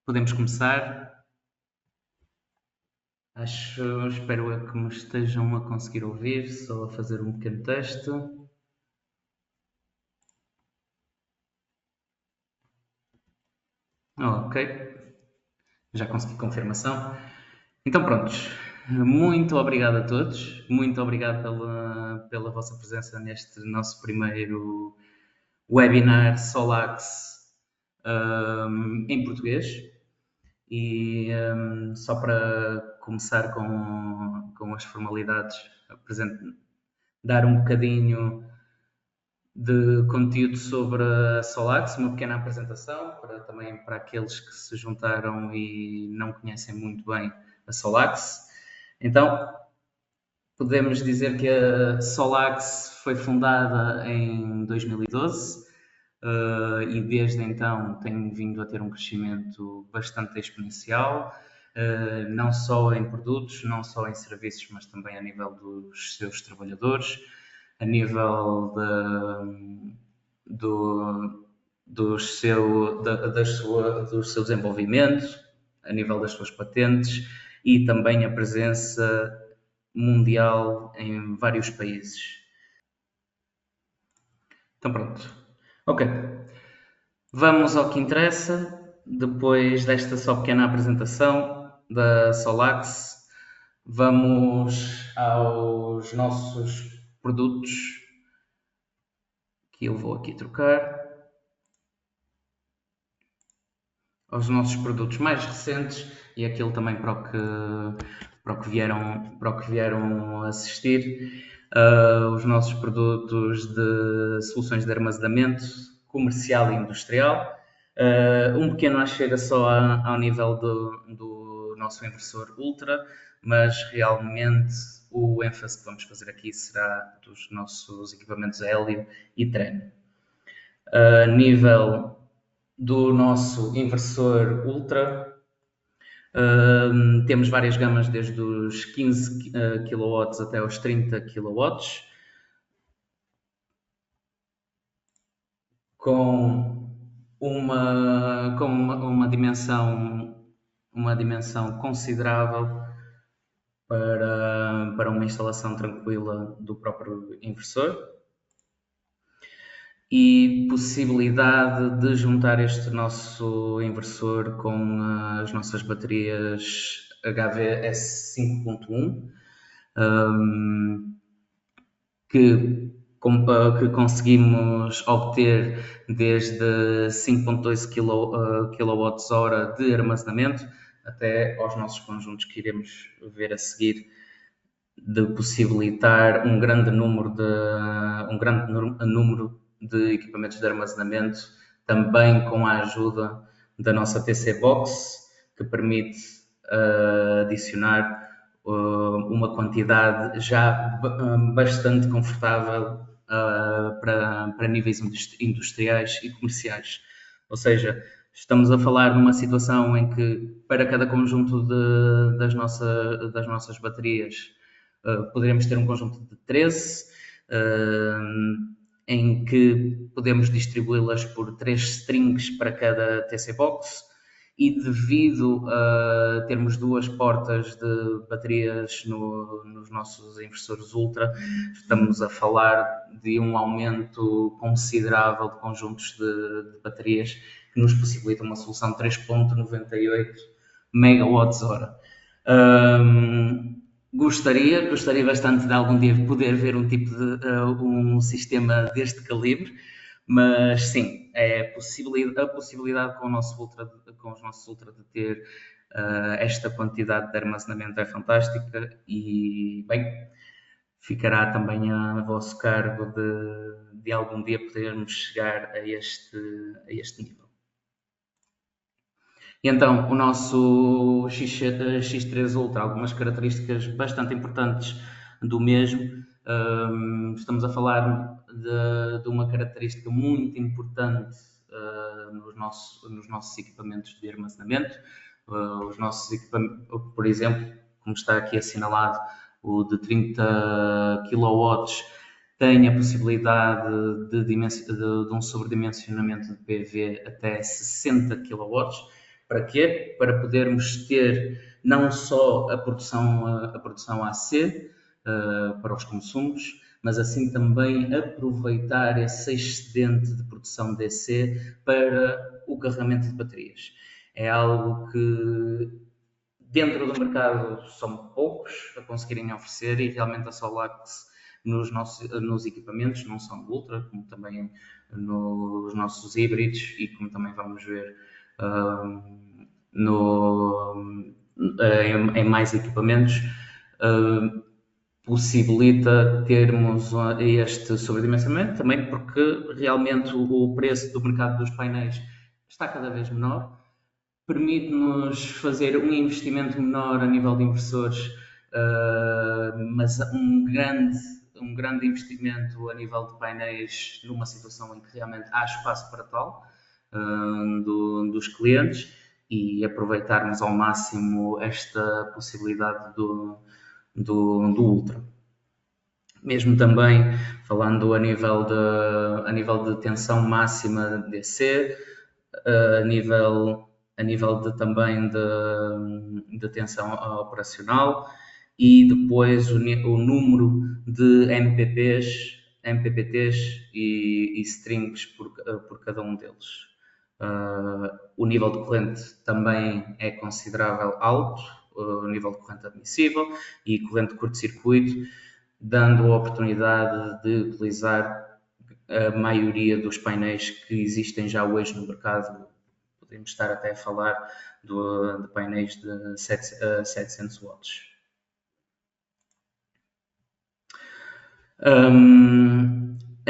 Podemos começar. Espero eu que me estejam a conseguir ouvir, só a fazer um pequeno teste. Ok, já consegui confirmação. Então prontos, muito obrigado a todos, muito obrigado pela vossa presença neste nosso primeiro webinar Solax em português. E só para começar com as formalidades, dar um bocadinho de conteúdo sobre a Solax, uma pequena apresentação também para aqueles que se juntaram e não conhecem muito bem a Solax. Então, podemos dizer que a Solax foi fundada em 2012 e desde então tem vindo a ter um crescimento bastante exponencial, não só em produtos, não só em serviços, mas também a nível dos seus trabalhadores, a nível dos do seu desenvolvimento, a nível das suas patentes e também a presença mundial em vários países. Então pronto. Ok. Vamos ao que interessa. Depois desta só pequena apresentação da Solax, vamos aos nossos produtos que eu vou aqui trocar. Aos nossos produtos mais recentes e aquilo também para o que vieram assistir. Os nossos produtos de soluções de armazenamento comercial e industrial. Um pequeno chega só ao nível do nosso inversor Ultra, mas realmente o ênfase que vamos fazer aqui será dos nossos equipamentos a hélio e treno. A nível do nosso inversor Ultra, temos várias gamas desde os 15 kW até os 30 kW, com uma dimensão considerável para uma instalação tranquila do próprio inversor e possibilidade de juntar este nosso inversor com as nossas baterias HVS 5.1 que conseguimos obter desde 5.2 kWh de armazenamento até aos nossos conjuntos que iremos ver a seguir, de possibilitar um grande número de equipamentos de armazenamento, também com a ajuda da nossa TC Box, que permite adicionar uma quantidade já bastante confortável para níveis industriais e comerciais. Ou seja, estamos a falar numa situação em que para cada conjunto das nossas baterias poderemos ter um conjunto de 13, em que podemos distribuí-las por 3 strings para cada TC Box, e devido a termos duas portas de baterias nos nossos inversores Ultra, estamos a falar de um aumento considerável de conjuntos de baterias que nos possibilita uma solução 3.98 MWh. Gostaria bastante de algum dia poder ver um sistema deste calibre, mas sim, a possibilidade com os nossos Ultra de ter esta quantidade de armazenamento é fantástica e, bem, ficará também a vosso cargo de algum dia podermos chegar a este nível. E então, o nosso X3 Ultra, algumas características bastante importantes do mesmo. Estamos a falar de uma característica muito importante nos nossos equipamentos de armazenamento. Os nossos equipamentos, por exemplo, como está aqui assinalado, o de 30 kW tem a possibilidade de um sobredimensionamento de PV até 60 kW, Para quê? Para podermos ter não só a produção AC para os consumos, mas assim também aproveitar esse excedente de produção DC para o carregamento de baterias. É algo que dentro do mercado são poucos a conseguirem oferecer e realmente a Solax nos equipamentos, não só no Ultra, como também nos nossos híbridos e como também vamos ver em mais equipamentos, possibilita termos este sobredimensionamento, também porque realmente o preço do mercado dos painéis está cada vez menor, permite-nos fazer um investimento menor a nível de inversores, mas um grande investimento a nível de painéis numa situação em que realmente há espaço para tal dos clientes e aproveitarmos ao máximo esta possibilidade do Ultra. Mesmo também falando a nível de tensão máxima DC, a nível também de tensão operacional e depois o número de MPPTs e strings por cada um deles. O nível de corrente também é considerável alto, o nível de corrente admissível e corrente de curto-circuito, dando a oportunidade de utilizar a maioria dos painéis que existem já hoje no mercado. Podemos estar até a falar de painéis de 700 watts.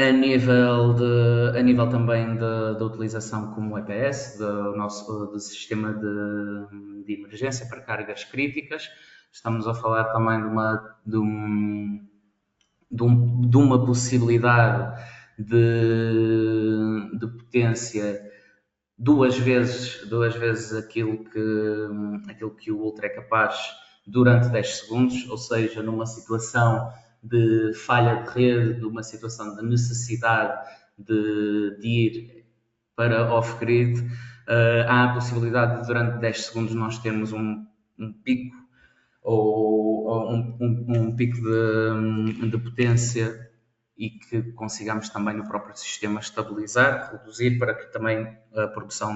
A nível também da utilização como EPS, do sistema de emergência para cargas críticas, estamos a falar também de uma possibilidade de potência duas vezes aquilo que o Ultra é capaz durante 10 segundos, ou seja, numa situação de falha de rede, de uma situação de necessidade de ir para off-grid, há a possibilidade de durante 10 segundos nós termos um pico ou um pico de potência e que consigamos também no próprio sistema estabilizar, reduzir para que também a produção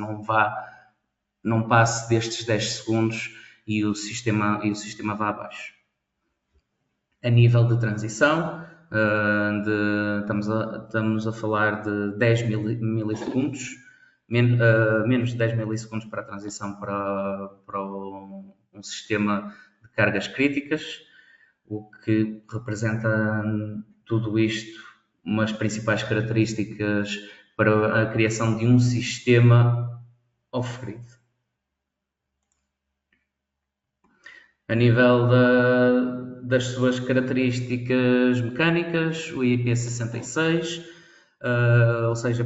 não passe destes 10 segundos e o sistema vá abaixo. A nível de transição, estamos a falar de 10 milissegundos, menos de 10 milissegundos para a transição para um sistema de cargas críticas, o que representa tudo isto, umas principais características para a criação de um sistema off-grid. A nível das suas características mecânicas, o IP66, ou seja,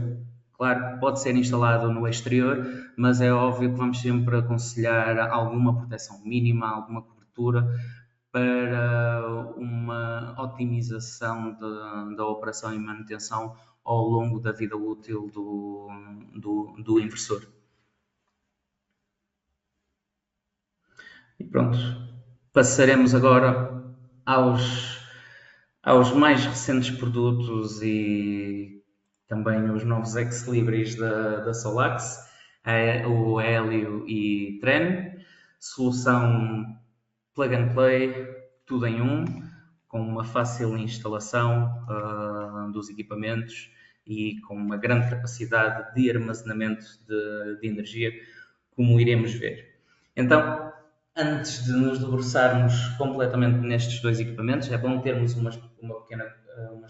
claro, pode ser instalado no exterior, mas é óbvio que vamos sempre aconselhar alguma proteção mínima, alguma cobertura, para uma otimização da operação e manutenção ao longo da vida útil do inversor. E pronto, passaremos agora aos mais recentes produtos e também os novos ex-libris da Solax, o Helio e Tren, solução plug and play, tudo em um, com uma fácil instalação dos equipamentos e com uma grande capacidade de armazenamento de energia, como iremos ver. Então, antes de nos debruçarmos completamente nestes dois equipamentos, é bom termos umas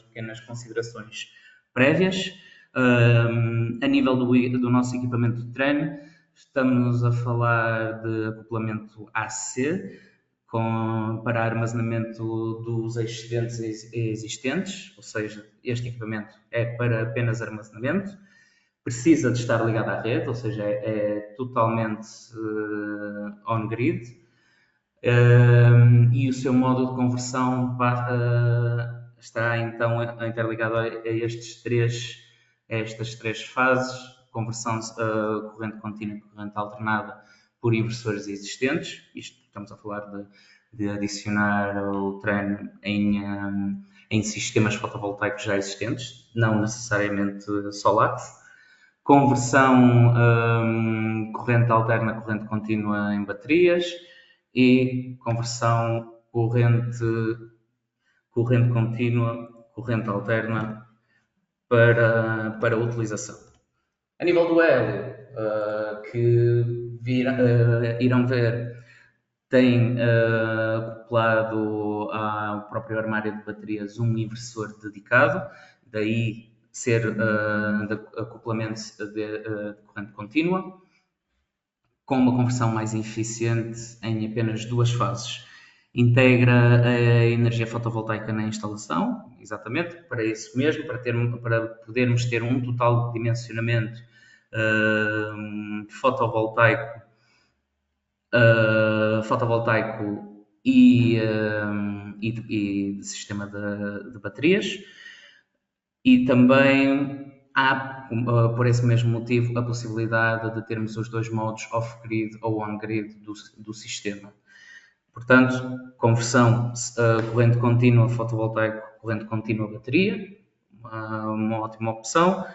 pequenas considerações prévias. A nível do nosso equipamento de treino, estamos a falar de acoplamento AC, para armazenamento dos excedentes existentes, ou seja, este equipamento é para apenas armazenamento, precisa de estar ligado à rede, ou seja, é totalmente on-grid, e o seu modo de conversão está então interligado a estas três fases, conversão corrente contínua e corrente alternada por inversores existentes. Isto estamos a falar de adicionar o treino em sistemas fotovoltaicos já existentes, não necessariamente solares. Conversão corrente alterna, corrente contínua em baterias e conversão corrente contínua, corrente alterna para utilização. A nível do hélio, que irão ver, tem acoplado ao próprio armário de baterias um inversor dedicado, daí ser de acoplamento de corrente contínua, com uma conversão mais eficiente em apenas 2 fases. Integra a energia fotovoltaica na instalação, exatamente, para isso mesmo, para podermos ter um total dimensionamento fotovoltaico e de sistema de baterias. E também há, por esse mesmo motivo, a possibilidade de termos os 2 modos off-grid ou on-grid do sistema. Portanto, conversão corrente contínua fotovoltaico, corrente contínua bateria, uma ótima opção,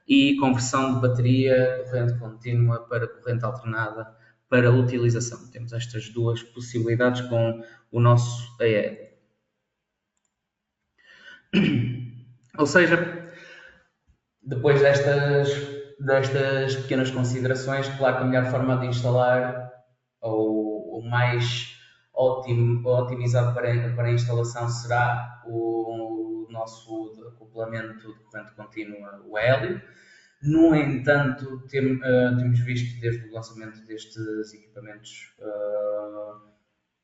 e conversão de bateria corrente contínua para corrente alternada para utilização. Temos estas 2 possibilidades com o nosso AE. Ou seja, depois destas pequenas considerações, claro que a melhor forma de instalar ou o mais otimizado para a instalação será o nosso acoplamento de corrente contínua, o hélio. No entanto, temos visto desde o lançamento destes equipamentos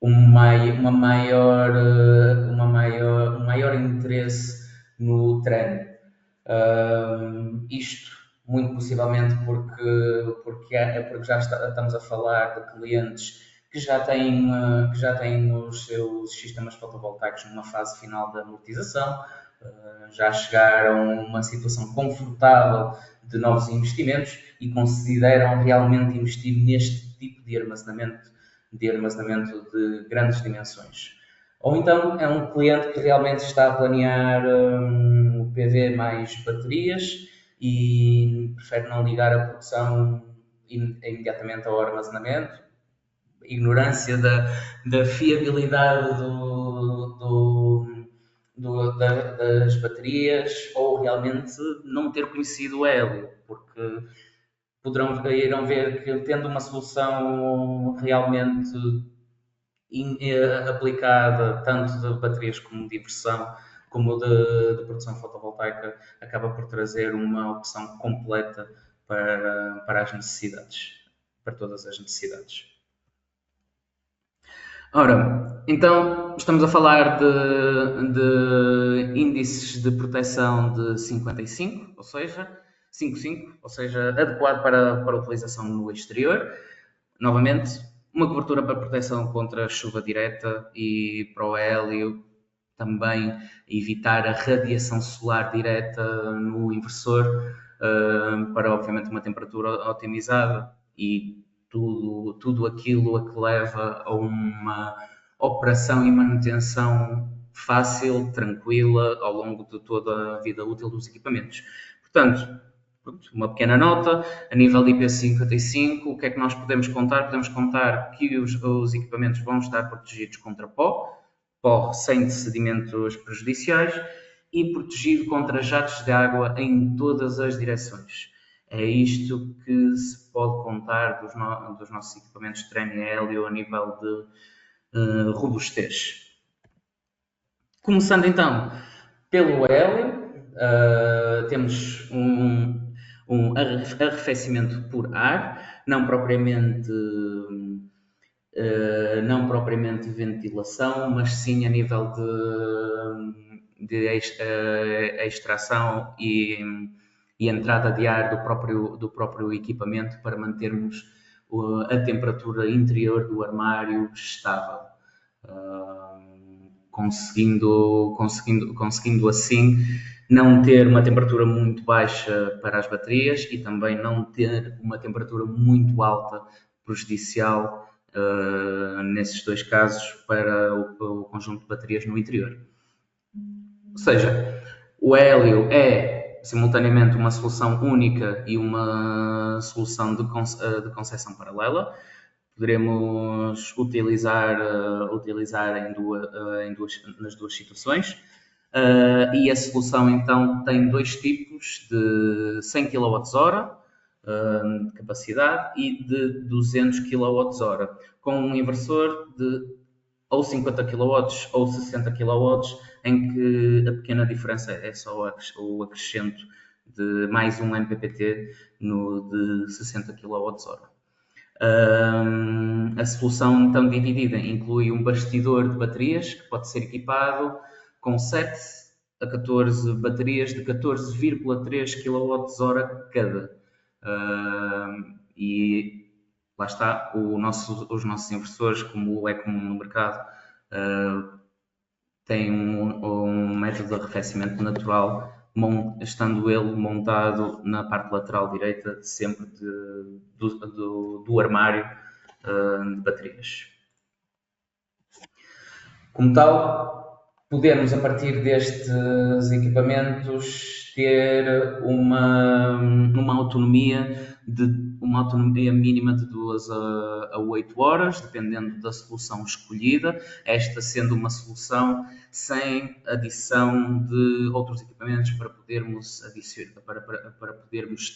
um maior interesse no treino. Isto muito possivelmente porque já estamos a falar de clientes que já têm os seus sistemas fotovoltaicos numa fase final de amortização, já chegaram a uma situação confortável de novos investimentos e consideram realmente investir neste tipo de armazenamento de grandes dimensões. Ou então é um cliente que realmente está a planear o PV mais baterias e prefere não ligar a produção imediatamente ao armazenamento. Ignorância da fiabilidade das baterias, ou realmente não ter conhecido o hélio, porque irão ver que, tendo uma solução realmente aplicada tanto de baterias como de inversão, como de produção fotovoltaica, acaba por trazer uma opção completa para as necessidades, para todas as necessidades. Ora, então estamos a falar de índices de proteção de 55, ou seja, 5,5, ou seja, adequado para a utilização no exterior. Novamente, uma cobertura para proteção contra a chuva direta e para o hélio, também evitar a radiação solar direta no inversor, para obviamente uma temperatura otimizada e tudo aquilo a que leva a uma operação e manutenção fácil, tranquila, ao longo de toda a vida útil dos equipamentos. Portanto, uma pequena nota, a nível de IP55, o que é que nós podemos contar? Podemos contar que os equipamentos vão estar protegidos contra pó sem sedimentos prejudiciais e protegido contra jatos de água em todas as direções. É isto que se pode contar dos nossos equipamentos de treino e hélio a nível de robustez. Começando então pelo hélio, temos um arrefecimento por ar, não propriamente ventilação, mas sim a nível de extração e entrada de ar do próprio equipamento para mantermos a temperatura interior do armário estável, conseguindo assim não ter uma temperatura muito baixa para as baterias e também não ter uma temperatura muito alta, prejudicial, nesses dois casos, para o conjunto de baterias no interior. Ou seja, o hélio é simultaneamente uma solução única e uma solução de concepção paralela. Poderemos utilizar nas duas situações. E a solução então tem dois tipos, de 100 kWh de capacidade e de 200 kWh, com um inversor de ou 50 kW ou 60 kW, em que a pequena diferença é só o acrescento de mais um MPPT no de 60 kWh. A solução então dividida inclui um bastidor de baterias que pode ser equipado com 7 a 14 baterias de 14,3 kWh cada. E lá está, os nossos inversores, como é comum no mercado, têm um método de arrefecimento natural, estando ele montado na parte lateral direita, sempre do armário de baterias. Como tal, podemos, a partir destes equipamentos, ter uma autonomia mínima de 2 a 8 horas, dependendo da solução escolhida, esta sendo uma solução sem adição de outros equipamentos para podermos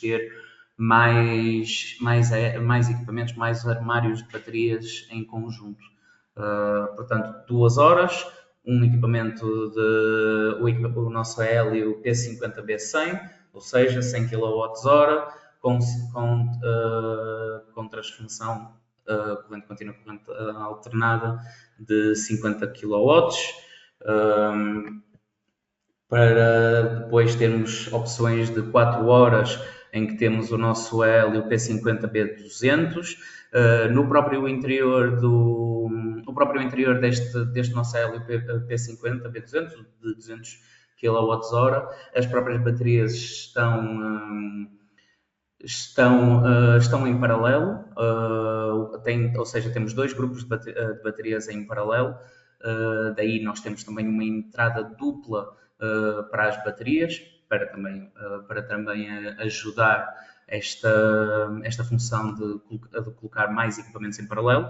ter mais equipamentos, mais armários de baterias em conjunto. Portanto, 2 horas, um equipamento o nosso hélio P50B100, ou seja, 100 kWh, com transformação corrente contínua, corrente alternada de 50 kW, para depois termos opções de 4 horas em que temos o nosso hélio P50B200. No próprio interior deste nosso hélio P50B200 de 200 kWh, as próprias baterias estão em paralelo, ou seja, temos dois grupos de baterias em paralelo, daí nós temos também uma entrada dupla para as baterias, para também ajudar esta função de colocar mais equipamentos em paralelo,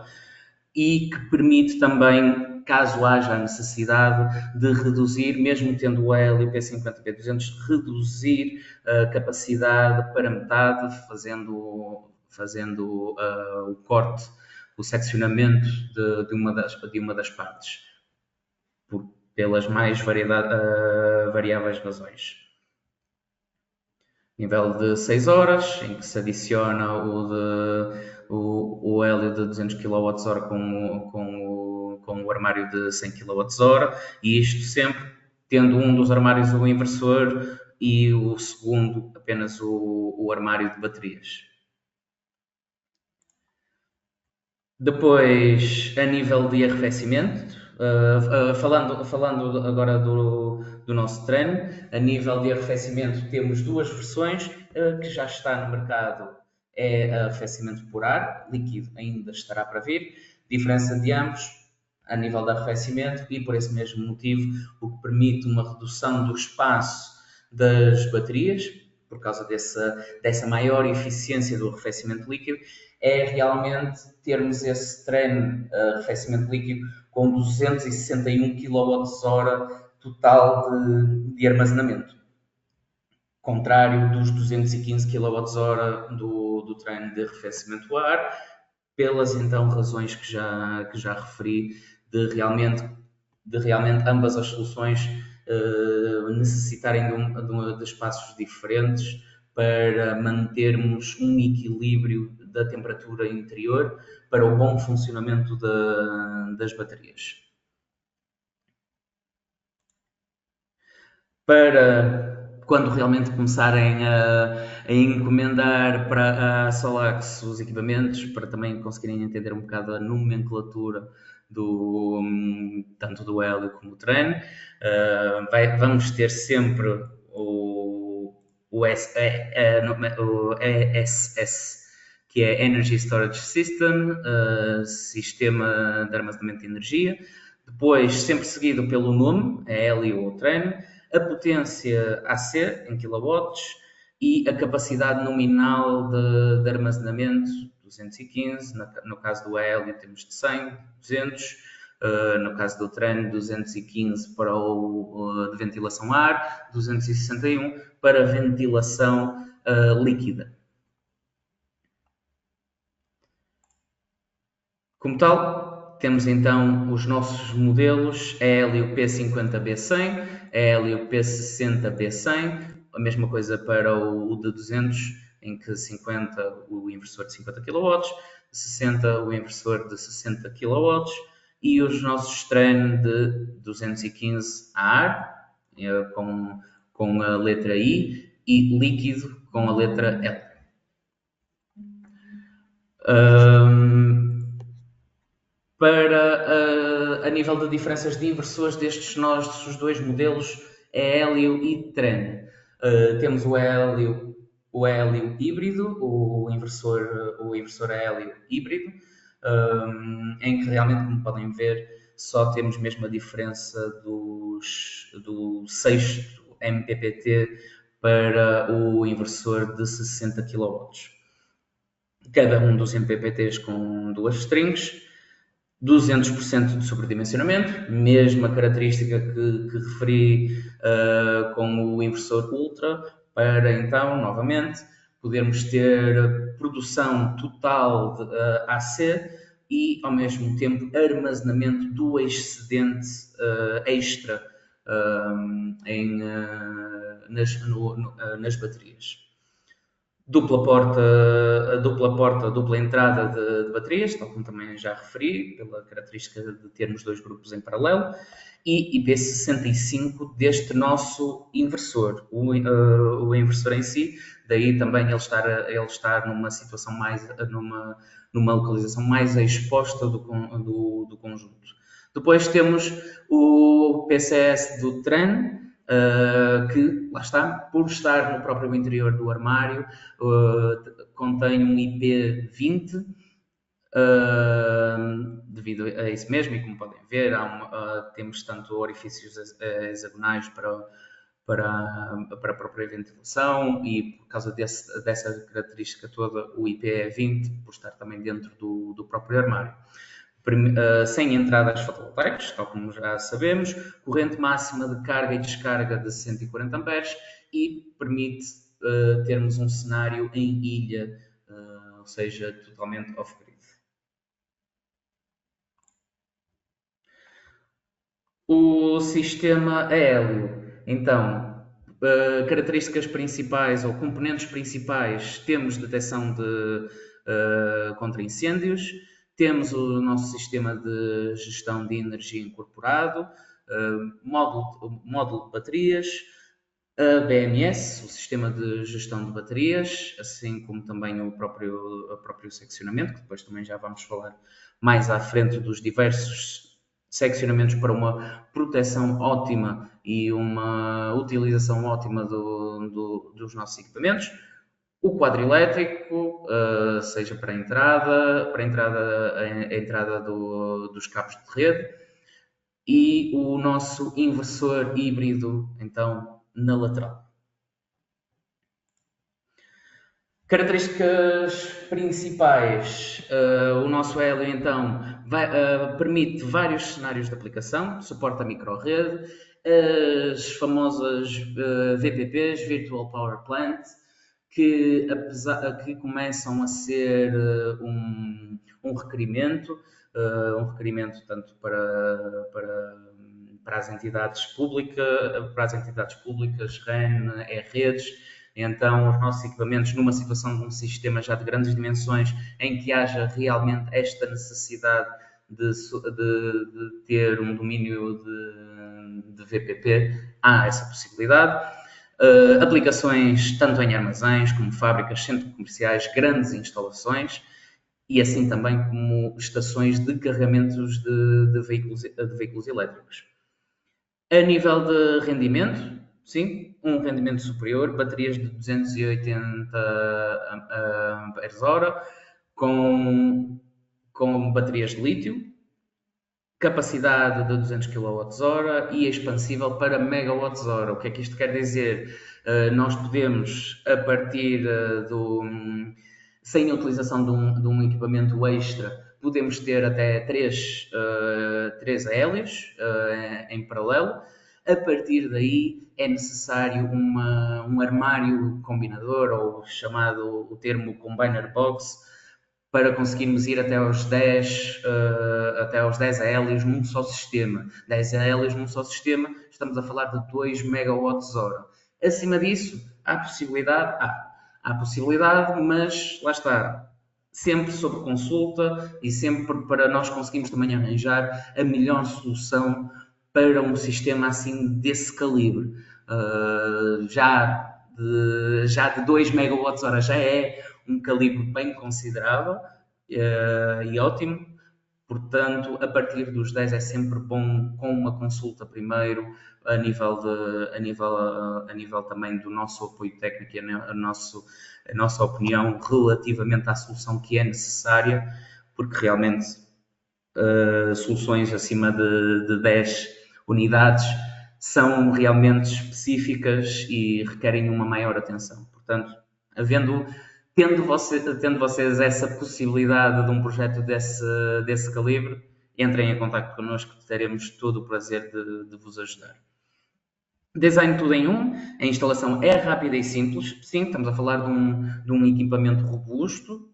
e que permite também, caso haja a necessidade de reduzir, mesmo tendo o hélio P50B200, reduzir a capacidade para metade, fazendo o corte, o seccionamento de uma das partes, pelas mais variáveis razões. Nível de 6 horas, em que se adiciona o hélio de 200 kWh com o armário de 100 kWh, e isto sempre tendo um dos armários o inversor e o segundo apenas o armário de baterias. Depois, a nível de arrefecimento, falando agora do nosso treino, a nível de arrefecimento temos duas versões que já está no mercado. É arrefecimento por ar, líquido ainda estará para vir. Diferença de ambos a nível de arrefecimento, e por esse mesmo motivo o que permite uma redução do espaço das baterias, por causa dessa maior eficiência do arrefecimento líquido, é realmente termos esse treino arrefecimento líquido com 261 kWh total de armazenamento, contrário dos 215 kWh do treino de arrefecimento a ar, pelas então razões que já referi, de realmente ambas as soluções necessitarem de espaços diferentes para mantermos um equilíbrio da temperatura interior para o bom funcionamento das baterias. Para quando realmente começarem a encomendar para a Solax os equipamentos, para também conseguirem entender um bocado a nomenclatura tanto do hélio como do treino, vamos ter sempre o ESS, que é Energy Storage System, Sistema de Armazenamento de Energia. Depois, sempre seguido pelo nome, é hélio ou trem, a potência AC em kilowatts e a capacidade nominal de armazenamento, 215, no caso do hélio temos de 100, 200, no caso do trem, 215 para o de ventilação a ar, 261 para ventilação líquida. Como tal, temos então os nossos modelos hélio P50B100, hélio P60B100, a mesma coisa para o de 200, em que 50 o inversor de 50 kW, 60 o inversor de 60 kW e os nossos strain de 215 a ar, com a letra I, e líquido com a letra L. A nível de diferenças de inversores destes nossos dois modelos, é hélio e trem. Temos o hélio híbrido, o inversor a hélio híbrido, em que realmente, como podem ver, só temos mesmo a diferença do 6º MPPT para o inversor de 60 kW. Cada um dos MPPTs com duas strings, 200% de sobredimensionamento, mesma característica que referi com o inversor Ultra, para então, novamente, podermos ter produção total de AC e, ao mesmo tempo, armazenamento do excedente extra nas baterias. Dupla entrada de baterias, tal como também já referi, pela característica de termos dois grupos em paralelo, e IP65 deste nosso inversor, o inversor em si, daí também ele estar numa situação numa localização mais exposta do conjunto. Depois temos o PCS do TRAN, que, lá está, por estar no próprio interior do armário, contém um IP20, devido a isso mesmo, e como podem ver, temos tanto orifícios hexagonais para a própria ventilação, e por causa dessa característica toda, o IP é 20, por estar também dentro do próprio armário. Sem entradas fotovoltaicas, tal como já sabemos, corrente máxima de carga e descarga de 140 amperes e permite termos um cenário em ilha, ou seja, totalmente off-grid. O sistema a hélio, então, características principais ou componentes principais, temos detecção contra incêndios, temos o nosso sistema de gestão de energia incorporado, módulo de baterias, a BMS, o sistema de gestão de baterias, assim como também o próprio seccionamento, que depois também já vamos falar mais à frente dos diversos seccionamentos para uma proteção ótima e uma utilização ótima dos nossos equipamentos. O quadro elétrico, seja para a entrada dos cabos de rede, e o nosso inversor híbrido, então, na lateral. Características principais, o nosso hélio, então, permite vários cenários de aplicação, suporta a microrrede, as famosas VPPs, Virtual Power Plant, que começam a ser um requerimento tanto para as entidades públicas, REN, redes. Então, os nossos equipamentos, numa situação de um sistema já de grandes dimensões, em que haja realmente esta necessidade de ter um domínio de VPP, há essa possibilidade. Aplicações tanto em armazéns como fábricas, centros comerciais, grandes instalações, e assim também como estações de carregamentos de veículos elétricos. A nível de rendimento, sim, um rendimento superior, baterias de 280 Ah com baterias de lítio, capacidade de 200 kWh e expansível para megawatts-hora. O que é que isto quer dizer? Nós podemos, a partir sem a utilização de um equipamento extra, podemos ter até 3 hélios em paralelo. A partir daí é necessário um armário combinador, ou chamado o termo combiner box, para conseguirmos ir até aos 10 hélios num só sistema. 10 hélios num só sistema, estamos a falar de 2 megawatts-hora. Acima disso, há possibilidade, mas lá está, sempre sob consulta e sempre para nós conseguirmos também arranjar a melhor solução para um sistema assim desse calibre. Já de 2 megawatts-hora já é um calibre bem considerável e ótimo. Portanto, a partir dos 10 é sempre bom com uma consulta primeiro, a nível também do nosso apoio técnico e a nossa opinião relativamente à solução que é necessária, porque realmente soluções acima de 10 unidades são realmente específicas e requerem uma maior atenção. Portanto, tendo vocês essa possibilidade de um projeto desse calibre, entrem em contato connosco, que teremos todo o prazer de vos ajudar. Design tudo em um, a instalação é rápida e simples. Sim, estamos a falar de um equipamento robusto,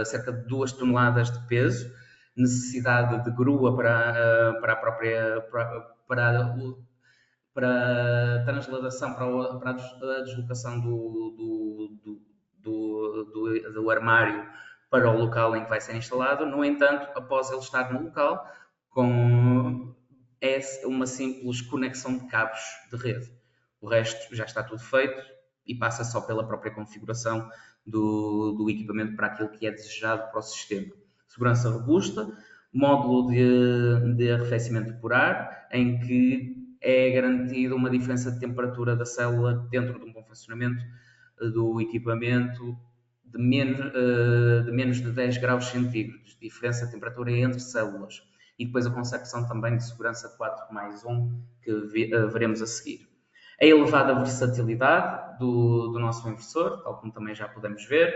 cerca de 2 toneladas de peso, necessidade de grua para a transladação, para a deslocação do armário para o local em que vai ser instalado. No entanto, após ele estar no local, é uma simples conexão de cabos de rede. O resto já está tudo feito e passa só pela própria configuração do equipamento para aquilo que é desejado para o sistema. Segurança robusta, módulo de arrefecimento por ar, em que é garantida uma diferença de temperatura da célula dentro de um bom funcionamento do equipamento de menos de 10 graus centígrados, diferença de temperatura entre células. E depois a concepção também de segurança 4+1, que veremos a seguir. A elevada versatilidade do nosso inversor, tal como também já podemos ver,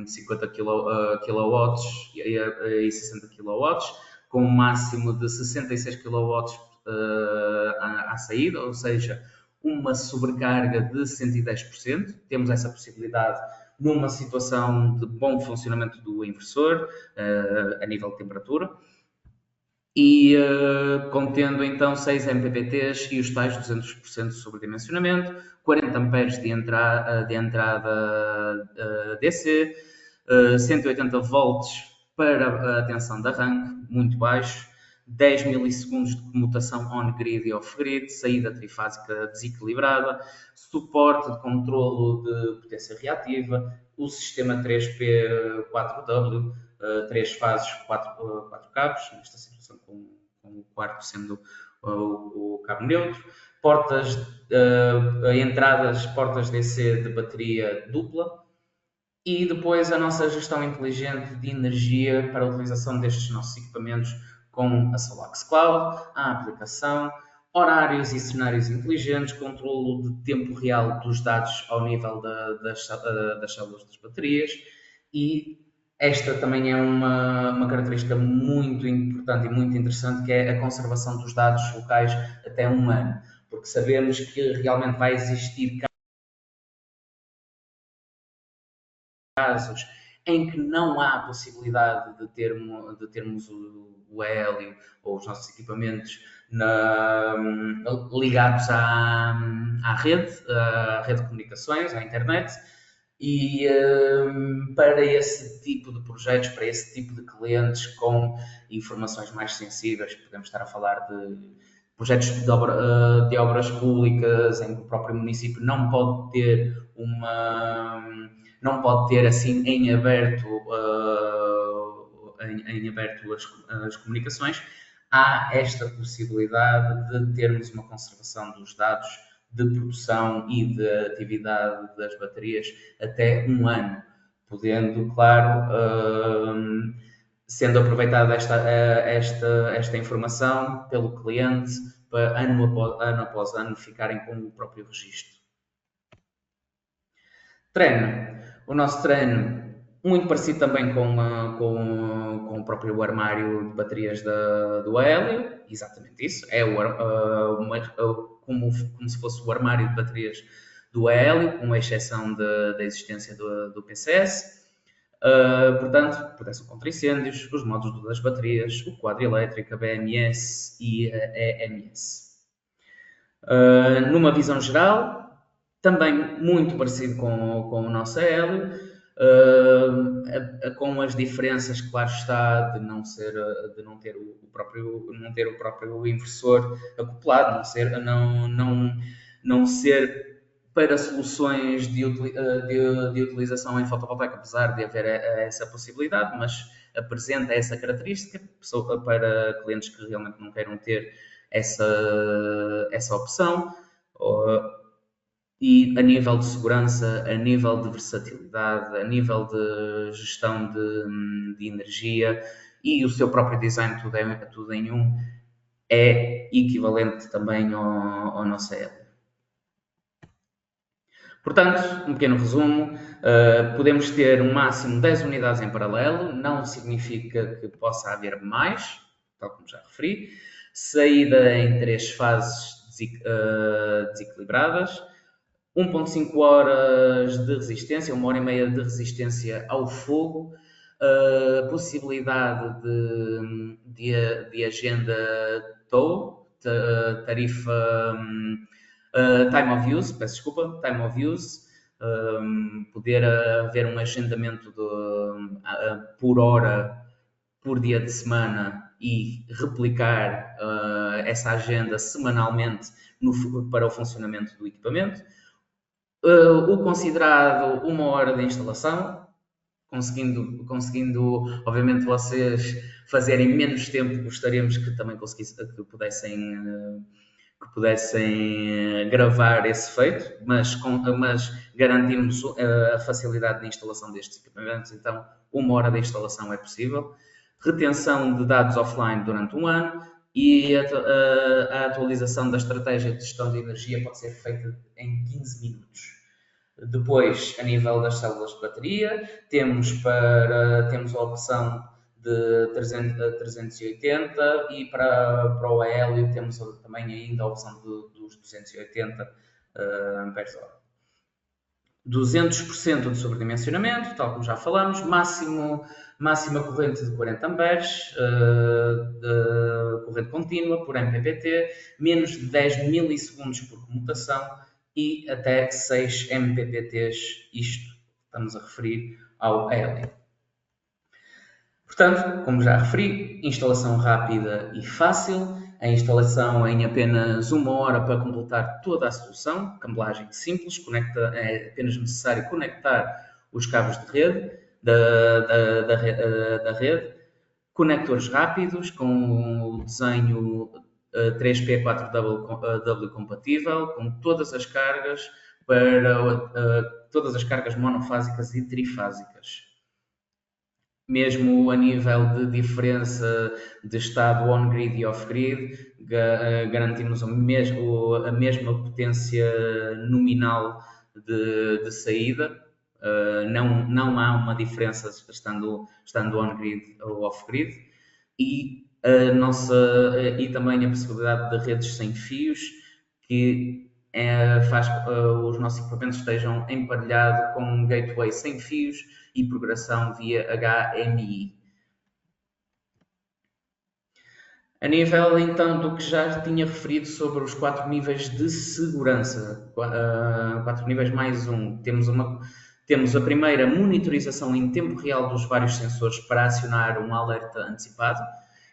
50 kW e 60 kW, com um máximo de 66 kW à saída, ou seja, uma sobrecarga de 110%. Temos essa possibilidade numa situação de bom funcionamento do inversor, a nível de temperatura, e contendo então 6 MPPTs e os tais 200% de sobredimensionamento, 40 amperes de entrada DC, 180 volts para a tensão de arranque, muito baixo, 10 milissegundos de comutação on-grid e off-grid, saída trifásica desequilibrada, suporte de controlo de potência reativa, o sistema 3P4W, 3 fases, 4 cabos, nesta situação com o quarto sendo o cabo neutro, portas DC de bateria dupla, e depois a nossa gestão inteligente de energia para a utilização destes nossos equipamentos com a Solax Cloud, a aplicação, horários e cenários inteligentes, controlo de tempo real dos dados ao nível das células das baterias, e esta também é uma característica muito importante e muito interessante, que é a conservação dos dados locais até um ano, porque sabemos que realmente vai existir casos em que não há possibilidade de termos o hélio ou os nossos equipamentos ligados à rede de comunicações, à internet, e para esse tipo de projetos, para esse tipo de clientes com informações mais sensíveis, podemos estar a falar de projetos de obras públicas em que o próprio município não pode ter assim em aberto as comunicações. há esta possibilidade de termos uma conservação dos dados de produção e de atividade das baterias até um ano, podendo, claro, sendo aproveitada esta informação pelo cliente para ano após ano ficarem com o próprio registro. Treino. O nosso treino, muito parecido também com o próprio armário de baterias do Aélio, exatamente isso, é como se fosse o armário de baterias do Aélio, com exceção da existência do PCS. Portanto, proteção contra incêndios, os modos das baterias, o quadro elétrico, a BMS e a EMS. Numa visão geral, também muito parecido com o nosso Aélio, com as diferenças, claro está, de não ter o próprio inversor acoplado, não ser para soluções de utilização em fotovoltaica, apesar de haver essa possibilidade, mas apresenta essa característica para clientes que realmente não queiram ter essa opção. E a nível de segurança, a nível de versatilidade, a nível de gestão de energia e o seu próprio design, tudo em um, é equivalente também ao nosso Aélio. Portanto, um pequeno resumo, podemos ter um máximo de 10 unidades em paralelo, não significa que possa haver mais, tal como já referi, saída em 3 fases desequilibradas, 1.5 horas de resistência, 1 hora e meia de resistência ao fogo, possibilidade de agenda TOW, tarifa time of use, peço desculpa, time of use, poder haver um agendamento por hora, por dia de semana e replicar essa agenda semanalmente para o funcionamento do equipamento. O considerado 1 hora de instalação, conseguindo obviamente vocês fazerem menos tempo, gostaríamos que também pudessem gravar esse feito, mas garantimos a facilidade de instalação destes equipamentos, então 1 hora de instalação é possível. Retenção de dados offline durante 1 ano e a atualização da estratégia de gestão de energia pode ser feita em 15 minutos. Depois, a nível das células de bateria, temos a opção de 380 e para o Aélio temos também ainda a opção dos 280 Ah. 200% de sobredimensionamento, tal como já falamos, máxima corrente de 40 amperes, de corrente contínua por MPPT, menos de 10 milissegundos por comutação e até 6 MPPTs, isto estamos a referir ao Aélio. Portanto, como já referi, instalação rápida e fácil, a instalação em apenas 1 hora para completar toda a solução, cabelagem simples, é apenas necessário conectar os cabos de rede, da rede, conectores rápidos com o desenho 3P4W compatível, com todas as cargas todas as cargas monofásicas e trifásicas. Mesmo a nível de diferença de estado on-grid e off-grid, garantimos a mesma potência nominal de saída. Não há uma diferença estando on-grid ou off-grid. E também a possibilidade de redes sem fios, que faz que os nossos equipamentos estejam emparelhados com um gateway sem fios e progressão via HMI. A nível, então, do que já tinha referido sobre os 4 níveis de segurança, 4 níveis mais 1, temos a primeira monitorização em tempo real dos vários sensores para acionar um alerta antecipado.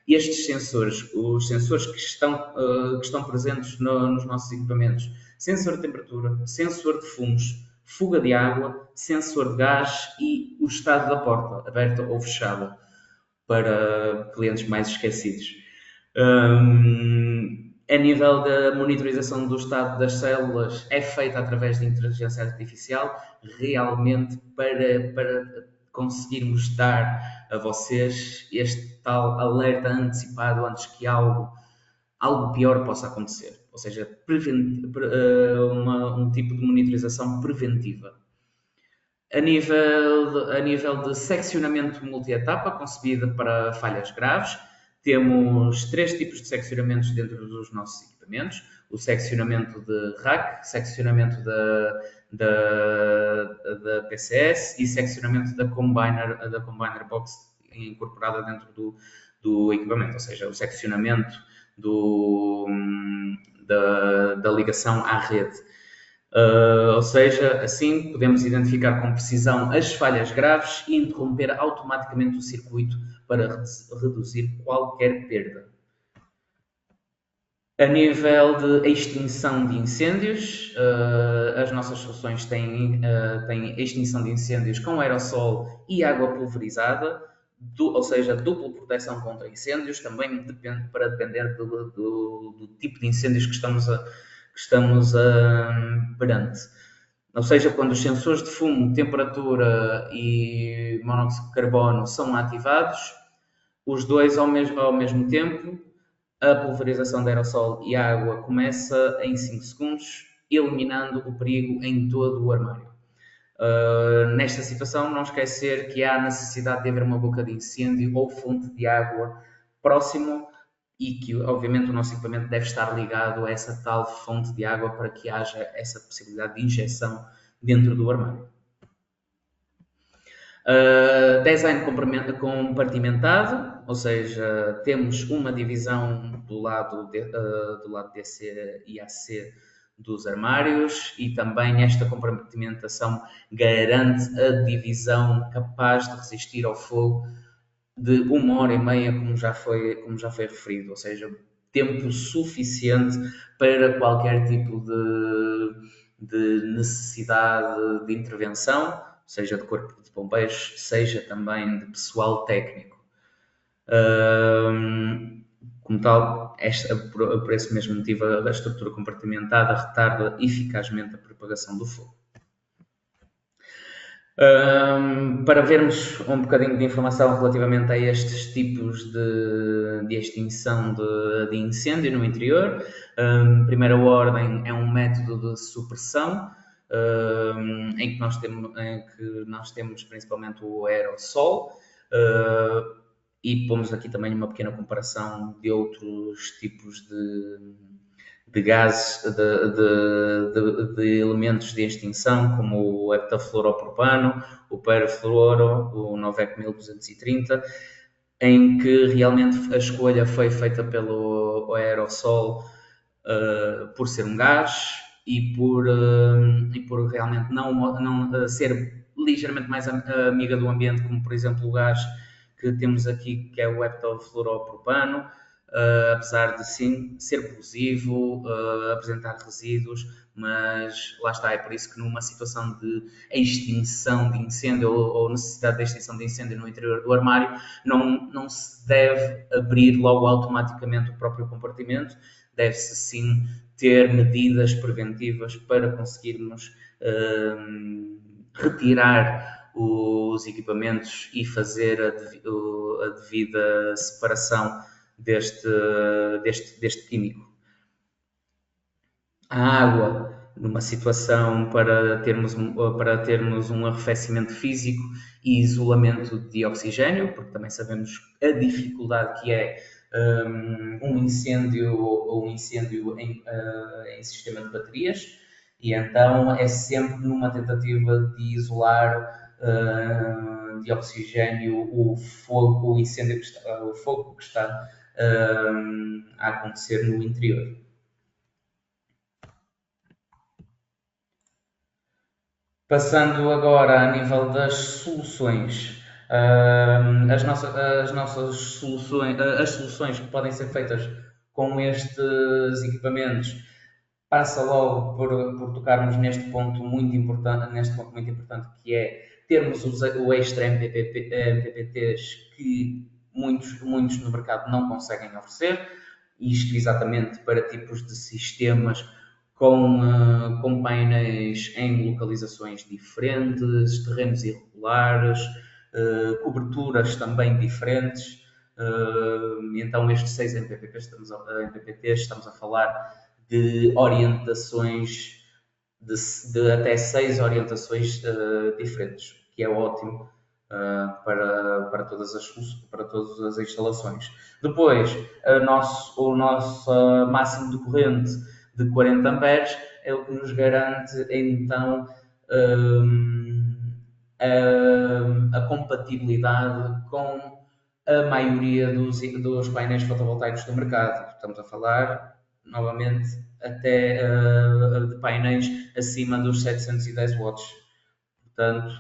E estes sensores, os sensores que estão presentes nos nossos equipamentos, sensor de temperatura, sensor de fumos, fuga de água, sensor de gás e o estado da porta, aberta ou fechada, para clientes mais esquecidos. A nível da monitorização do estado das células, é feita através de inteligência artificial, realmente para conseguirmos dar a vocês este tal alerta antecipado antes que algo pior possa acontecer. Ou seja, um tipo de monitorização preventiva. A nível de seccionamento multi-etapa, concebida para falhas graves, temos 3 tipos de seccionamentos dentro dos nossos equipamentos. O seccionamento de rack, seccionamento da PCS e seccionamento da combiner box incorporada dentro do equipamento, ou seja, o seccionamento da ligação à rede. Ou seja, assim podemos identificar com precisão as falhas graves e interromper automaticamente o circuito para reduzir qualquer perda. A nível de extinção de incêndios, as nossas soluções têm extinção de incêndios com aerossol e água pulverizada, ou seja, dupla proteção contra incêndios, também para depender do tipo de incêndios que estamos perante. Ou seja, quando os sensores de fumo, temperatura e monóxido de carbono são ativados, os dois ao mesmo tempo, a pulverização de aerossol e água começa em 5 segundos, eliminando o perigo em todo o armário. Nesta situação, não esquecer que há necessidade de haver uma boca de incêndio ou fonte de água próximo e que, obviamente, o nosso equipamento deve estar ligado a essa tal fonte de água para que haja essa possibilidade de injeção dentro do armário. Design compartimentado, ou seja, temos uma divisão do lado DC e AC dos armários e também esta compartimentação garante a divisão capaz de resistir ao fogo de 1h30, como já foi referido, ou seja, tempo suficiente para qualquer tipo de necessidade de intervenção, seja de corpo de bombeiros, seja também de pessoal técnico. Como tal, por esse mesmo motivo, a estrutura compartimentada retarda eficazmente a propagação do fogo. Para vermos um bocadinho de informação relativamente a estes tipos de extinção de incêndio no interior, primeira ordem é um método de supressão, em que nós temos principalmente o aerossol, e pomos aqui também uma pequena comparação de outros tipos de gases, de elementos de extinção, como o heptafluoropropano, o perfluoro, o Novec 1230, em que realmente a escolha foi feita pelo aerossol por ser um gás e por realmente não ser ligeiramente mais amiga do ambiente, como por exemplo o gás que temos aqui, que é o heptafluoropropano, apesar de sim ser corrosivo, apresentar resíduos, mas lá está, é por isso que numa situação de extinção de incêndio ou necessidade de extinção de incêndio no interior do armário, não se deve abrir logo automaticamente o próprio compartimento, deve-se sim ter medidas preventivas para conseguirmos retirar os equipamentos e fazer a devida separação deste químico. A água, numa situação para termos um arrefecimento físico e isolamento de oxigênio, porque também sabemos a dificuldade que é um incêndio em sistema de baterias, e então é sempre numa tentativa de isolar de oxigênio o fogo que está a acontecer no interior. Passando agora a nível das soluções, as soluções que podem ser feitas com estes equipamentos passa logo por tocarmos neste ponto muito importante, que é termos o extra MPPTs que muitos no mercado não conseguem oferecer, isto exatamente para tipos de sistemas com painéis em localizações diferentes, terrenos irregulares, coberturas também diferentes. Então, estes 6 MPPTs, estamos a falar de orientações, de até 6 orientações diferentes, que é ótimo para todas as instalações. Depois, o nosso máximo de corrente de 40 amperes é o que nos garante, então, a compatibilidade com a maioria dos painéis fotovoltaicos do mercado. Estamos a falar, novamente, até de painéis acima dos 710 watts. Portanto,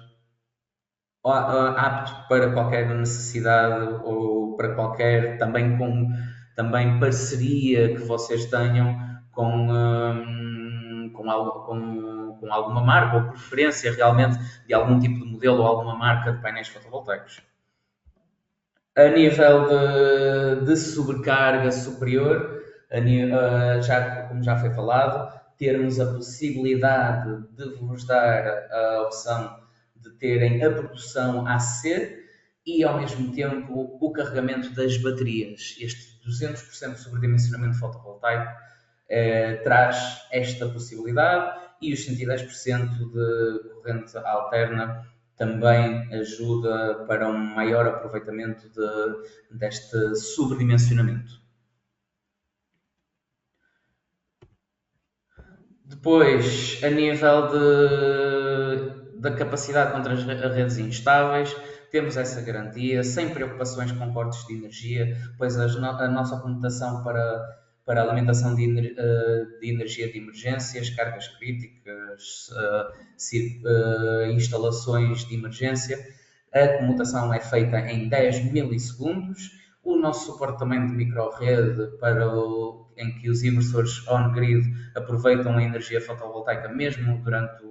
apto para qualquer necessidade ou para qualquer, também parceria que vocês tenham com alguma marca ou preferência realmente de algum tipo de modelo ou alguma marca de painéis fotovoltaicos. A nível de sobrecarga superior, como já foi falado, termos a possibilidade de vos dar a opção de terem a produção AC e, ao mesmo tempo, o carregamento das baterias. Este 200% de sobredimensionamento fotovoltaico traz esta possibilidade, e os 110% de corrente alterna também ajuda para um maior aproveitamento deste sobredimensionamento. Depois, a nível da capacidade contra as redes instáveis, temos essa garantia, sem preocupações com cortes de energia, pois a nossa comutação para a alimentação de energia de emergências, cargas críticas, instalações de emergência, a comutação é feita em 10 milissegundos. O nosso suporte também de micro-rede em que os inversores on-grid aproveitam a energia fotovoltaica mesmo durante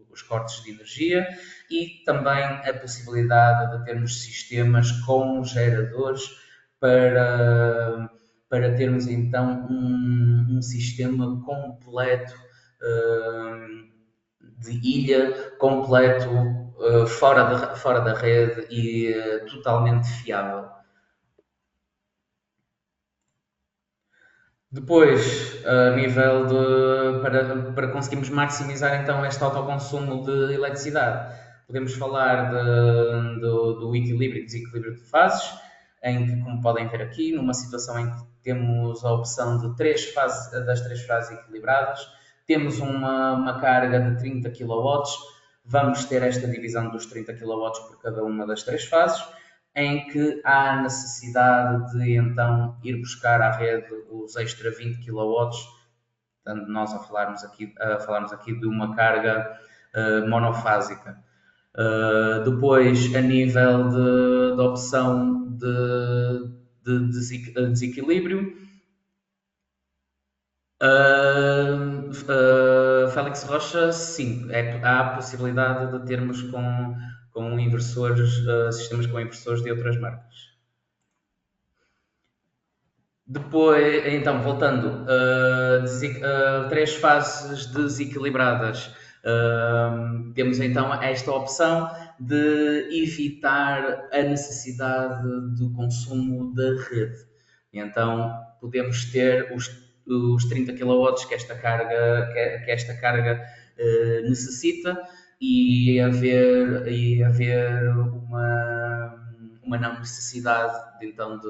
os cortes de energia, e também a possibilidade de termos sistemas com geradores para termos então um sistema completo de ilha, completo, fora da rede e totalmente fiável. Depois, a nível para conseguirmos maximizar então este autoconsumo de eletricidade, podemos falar do equilíbrio e desequilíbrio de fases, em que, como podem ver aqui, numa situação em que temos a opção de das três fases equilibradas, temos uma carga de 30 kW, vamos ter esta divisão dos 30 kW por cada uma das três fases, em que há necessidade de então ir buscar à rede os extra 20 kW, portanto nós a falarmos aqui de uma carga monofásica. Depois, a nível da opção de desequilíbrio, Félix Rocha, sim, há a possibilidade de termos com inversores, sistemas com inversores de outras marcas. Depois, então, voltando, três fases desequilibradas. Temos então esta opção de evitar a necessidade do consumo da rede. Então, podemos ter os 30 kW que esta carga necessita, e haver uma não necessidade então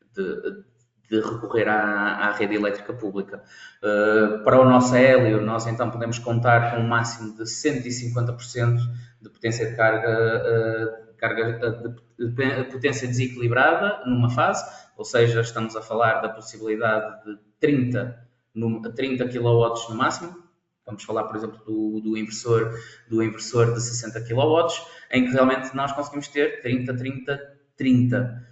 de recorrer à rede elétrica pública. Para o nosso Hélio, nós então podemos contar com um máximo de 150% de potência de de potência desequilibrada numa fase, ou seja, estamos a falar da possibilidade de 30 kW no máximo. Vamos falar, por exemplo, do inversor de 60 kW, em que realmente nós conseguimos ter 30, 30, 30.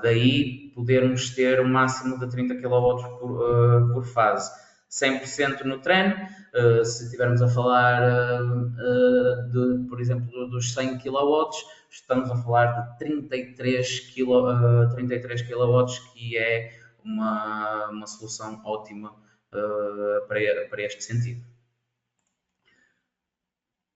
Daí podermos ter um máximo de 30 kW por fase. 100% no treino, se estivermos a falar, por exemplo, dos 100 kW, estamos a falar de 33 kW, que é uma solução ótima para este sentido.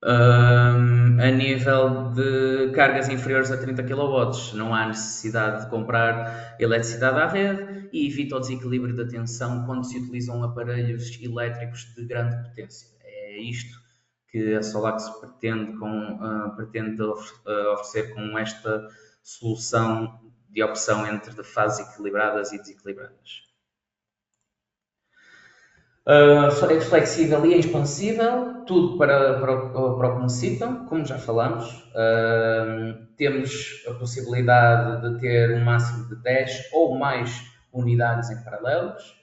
A nível de cargas inferiores a 30 kW, não há necessidade de comprar eletricidade à rede e evita o desequilíbrio da tensão quando se utilizam aparelhos elétricos de grande potência. É isto que a Solax pretende oferecer com esta solução de opção entre fases equilibradas e desequilibradas. É flexível e expansível, tudo para o que necessitam, como já falamos. Temos a possibilidade de ter um máximo de 10 ou mais unidades em paralelos.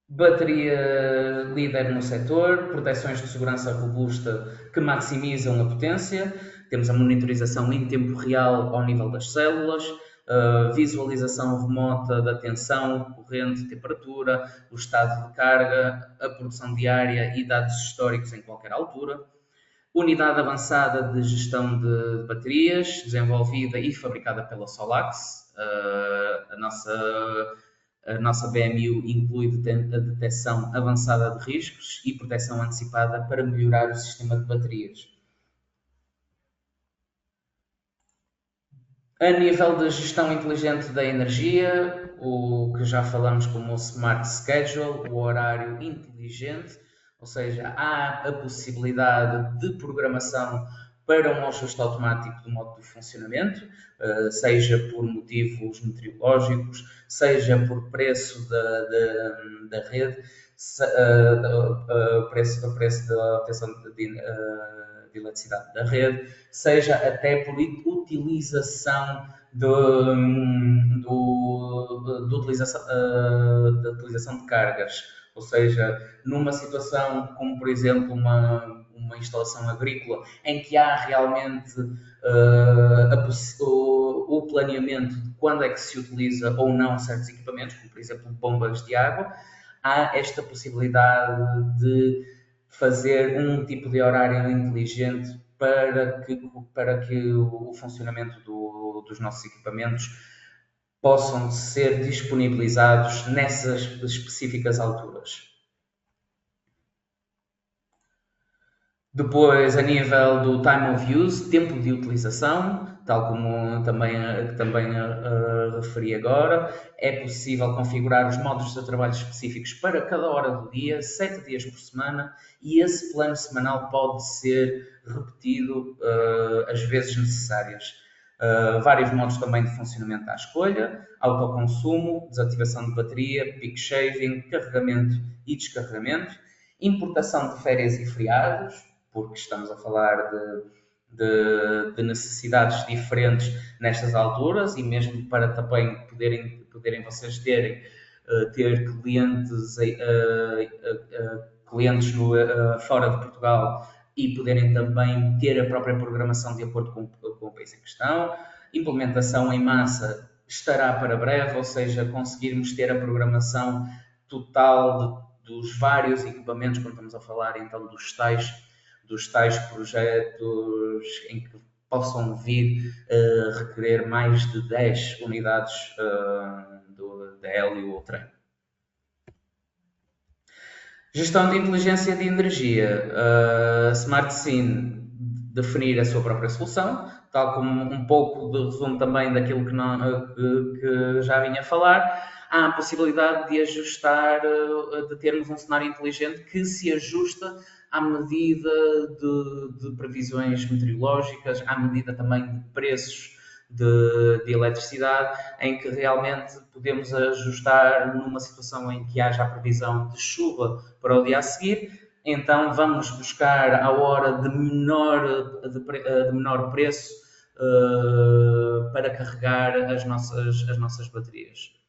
Bateria líder no setor, proteções de segurança robusta que maximizam a potência. Temos a monitorização em tempo real ao nível das células, visualização remota da tensão, corrente, temperatura, o estado de carga, a produção diária e dados históricos em qualquer altura. Unidade avançada de gestão de baterias, desenvolvida e fabricada pela Solax. A nossa BMU inclui a detecção avançada de riscos e proteção antecipada para melhorar o sistema de baterias. A nível de gestão inteligente da energia, o que já falamos como o Smart Schedule, o horário inteligente, ou seja, há a possibilidade de programação para um ajuste automático do modo de funcionamento, seja por motivos meteorológicos, seja por preço da rede, preço da obtenção de eletricidade da rede, seja até por utilização da utilização de cargas. Ou seja, numa situação como, por exemplo, uma instalação agrícola, em que há realmente o planeamento de quando é que se utiliza ou não certos equipamentos, como, por exemplo, bombas de água, há esta possibilidade de fazer um tipo de horário inteligente para que o funcionamento dos nossos equipamentos possam ser disponibilizados nessas específicas alturas. Depois, a nível do time of use, tempo de utilização, tal como também referi agora, é possível configurar os modos de trabalho específicos para cada hora do dia, 7 dias por semana, e esse plano semanal pode ser repetido as vezes necessárias. Vários modos também de funcionamento à escolha, autoconsumo, desativação de bateria, peak shaving, carregamento e descarregamento, importação de férias e feriados, porque estamos a falar de necessidades diferentes nestas alturas e mesmo para também poderem vocês ter clientes fora de Portugal e poderem também ter a própria programação de acordo com o país em questão. Implementação em massa estará para breve, ou seja, conseguirmos ter a programação total dos vários equipamentos, quando estamos a falar então dos tais projetos em que possam vir requerer mais de 10 unidades de hélio ou trem. Gestão de inteligência de energia. A SmartSyn definir a sua própria solução, tal como um pouco de resumo também daquilo que já vinha a falar. Há a possibilidade de ajustar, de termos um cenário inteligente que se ajusta à medida de previsões meteorológicas, à medida também de preços de eletricidade, em que realmente podemos ajustar numa situação em que haja a previsão de chuva para o dia a seguir, então vamos buscar a hora de menor preço para carregar as nossas baterias.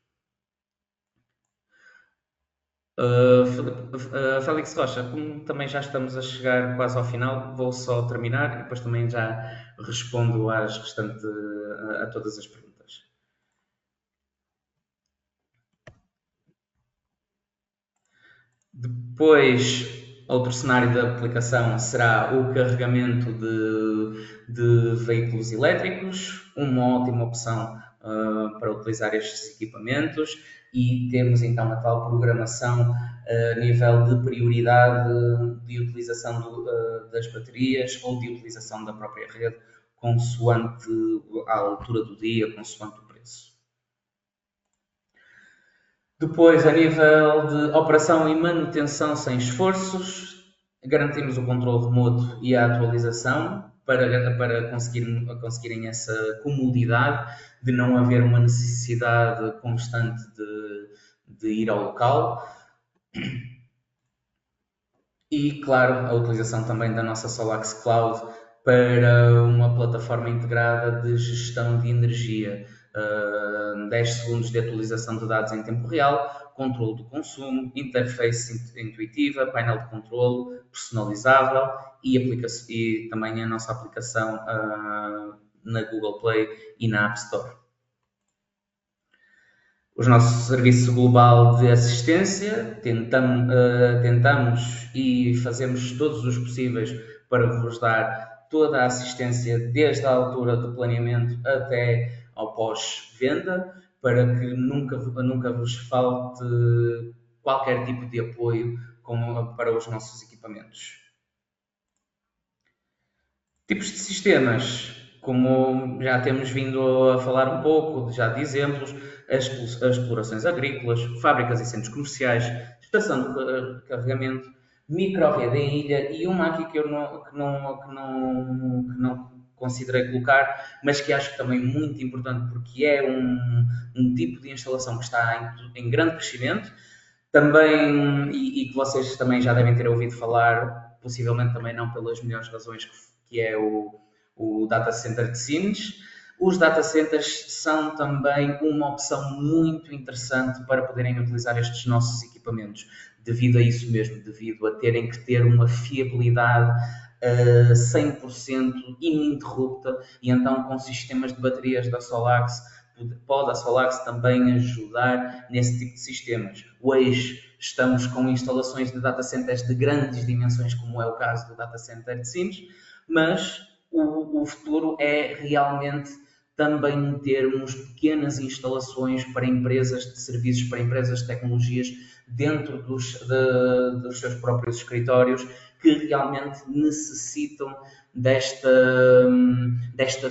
Félix Rocha, como também já estamos a chegar quase ao final, vou só terminar e depois também já respondo a todas as perguntas. Depois, outro cenário de aplicação será o carregamento de veículos elétricos, uma ótima opção para utilizar estes equipamentos, e temos então a tal programação a nível de prioridade de utilização das baterias ou de utilização da própria rede, consoante a altura do dia, consoante o preço. Depois, a nível de operação e manutenção sem esforços, garantimos o controle remoto e a atualização para conseguirem essa comodidade de não haver uma necessidade constante de ir ao local. E, claro, a utilização também da nossa Solax Cloud para uma plataforma integrada de gestão de energia. 10 segundos de atualização de dados em tempo real, controle do consumo, interface intuitiva, painel de controle personalizável e também a nossa aplicação na Google Play e na App Store. Os nossos serviços global de assistência, tentamos e fazemos todos os possíveis para vos dar toda a assistência desde a altura do planeamento até ao pós-venda, para que nunca vos falte qualquer tipo de apoio para os nossos equipamentos. Tipos de sistemas, como já temos vindo a falar um pouco, já de exemplos, as explorações agrícolas, fábricas e centros comerciais, estação de carregamento, micro-rede em ilha, e uma aqui que eu não considerei colocar, mas que acho também muito importante, porque é um tipo de instalação que está em grande crescimento, também, e que vocês também já devem ter ouvido falar, possivelmente também não pelas melhores razões, que é o Data Center de Sines. Os data centers são também uma opção muito interessante para poderem utilizar estes nossos equipamentos, devido a isso mesmo, devido a terem que ter uma fiabilidade 100% ininterrupta, e então com sistemas de baterias da Solax, pode a Solax também ajudar nesse tipo de sistemas. Hoje estamos com instalações de data centers de grandes dimensões, como é o caso do Data Center de Sines, mas o futuro é realmente também termos pequenas instalações para empresas de serviços, para empresas de tecnologias, dentro dos seus próprios escritórios, que realmente necessitam desta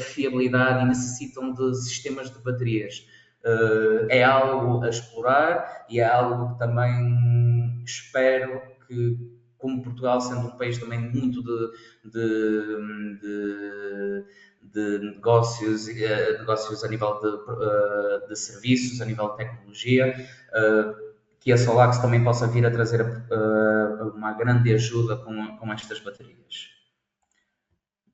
fiabilidade e necessitam de sistemas de baterias. É algo a explorar e é algo que também espero que, como Portugal, sendo um país também muito de negócios a nível de serviços, a nível de tecnologia, que a Solax também possa vir a trazer uma grande ajuda com estas baterias.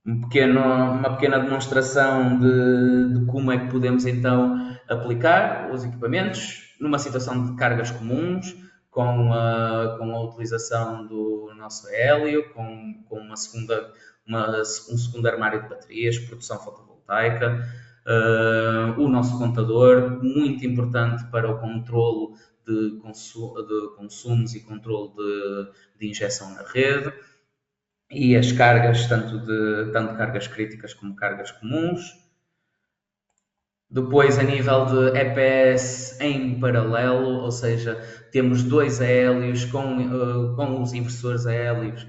Uma pequena demonstração de como é que podemos então aplicar os equipamentos numa situação de cargas comuns, com a utilização do nosso hélio, com um segundo armário de baterias, produção fotovoltaica, o nosso contador, muito importante para o controlo de consumos e controlo de injeção na rede, e as cargas, tanto cargas críticas como cargas comuns. Depois, a nível de EPS em paralelo, ou seja, temos dois hélios com os inversores a hélios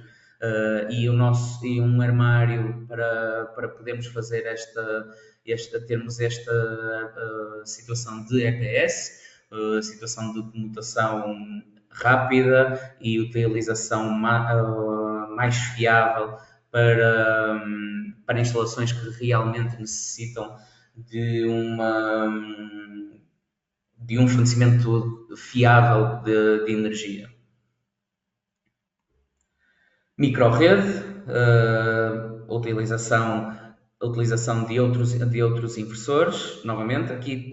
e um armário para podermos fazer termos esta situação de EPS, situação de comutação rápida e utilização mais fiável para instalações que realmente necessitam de um fornecimento fiável de energia. Micro-rede, utilização de outros inversores, novamente, aqui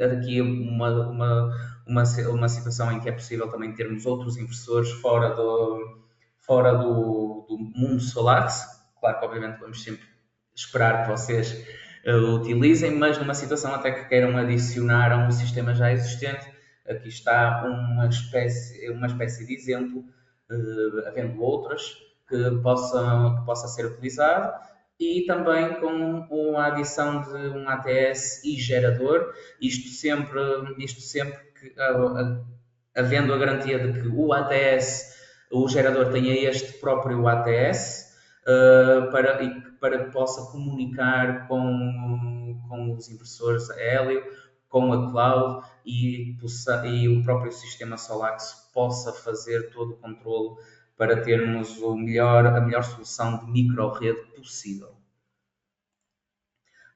uma situação em que é possível também termos outros inversores fora do mundo Solax. Claro que obviamente vamos sempre esperar que vocês utilizem, mas numa situação até que queiram adicionar a um sistema já existente, aqui está uma espécie de exemplo havendo outras que possa ser utilizado, e também com a adição de um ATS e gerador, isto sempre que, havendo a garantia de que o ATS, o gerador tenha este próprio ATS, para que possa comunicar com os impressores a hélio, com a cloud e o próprio sistema Solax possa fazer todo o controle para termos a melhor solução de micro-rede possível.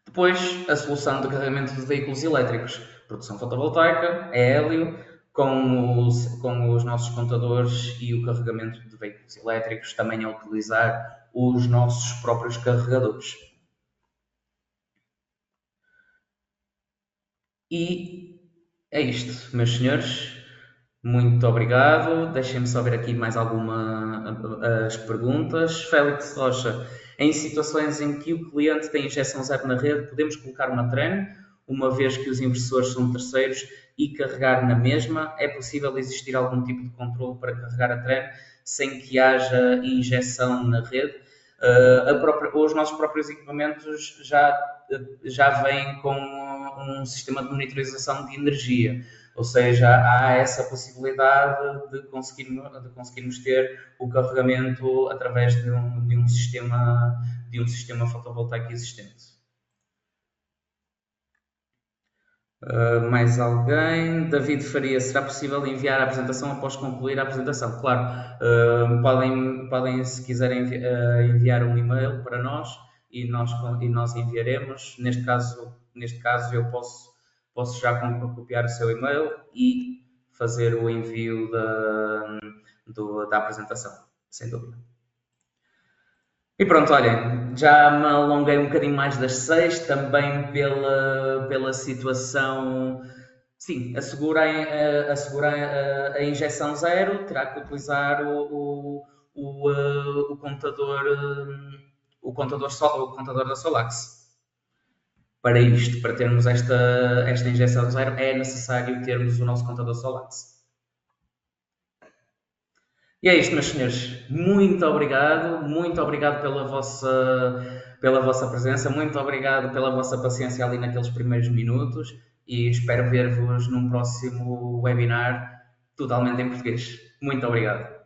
Depois, a solução de carregamento de veículos elétricos, produção fotovoltaica, é hélio, com os nossos contadores e o carregamento de veículos elétricos, também a utilizar os nossos próprios carregadores. E é isto, meus senhores. Muito obrigado. Deixem-me só ver aqui mais as perguntas. Félix Rocha, em situações em que o cliente tem injeção zero na rede, podemos colocar uma TREN, uma vez que os inversores são terceiros, e carregar na mesma? É possível existir algum tipo de controle para carregar a TREN sem que haja injeção na rede? Os nossos próprios equipamentos já vêm com um sistema de monitorização de energia, ou seja, há essa possibilidade de conseguirmos ter o carregamento através de um sistema fotovoltaico existente. Mais alguém? David Faria, será possível enviar a apresentação após concluir a apresentação? Claro, podem se quiserem, enviar um e-mail para nós e nós enviaremos. Neste caso eu posso já copiar o seu e-mail e fazer o envio da apresentação, sem dúvida. E pronto, olhem, já me alonguei um bocadinho mais das 6, também pela situação. Sim, assegurar a injeção zero, terá que utilizar o contador da Solax. Para isto, para termos esta injeção zero, é necessário termos o nosso contador Solax. E é isto, meus senhores. Muito obrigado pela vossa presença, muito obrigado pela vossa paciência ali naqueles primeiros minutos e espero ver-vos num próximo webinar totalmente em português. Muito obrigado.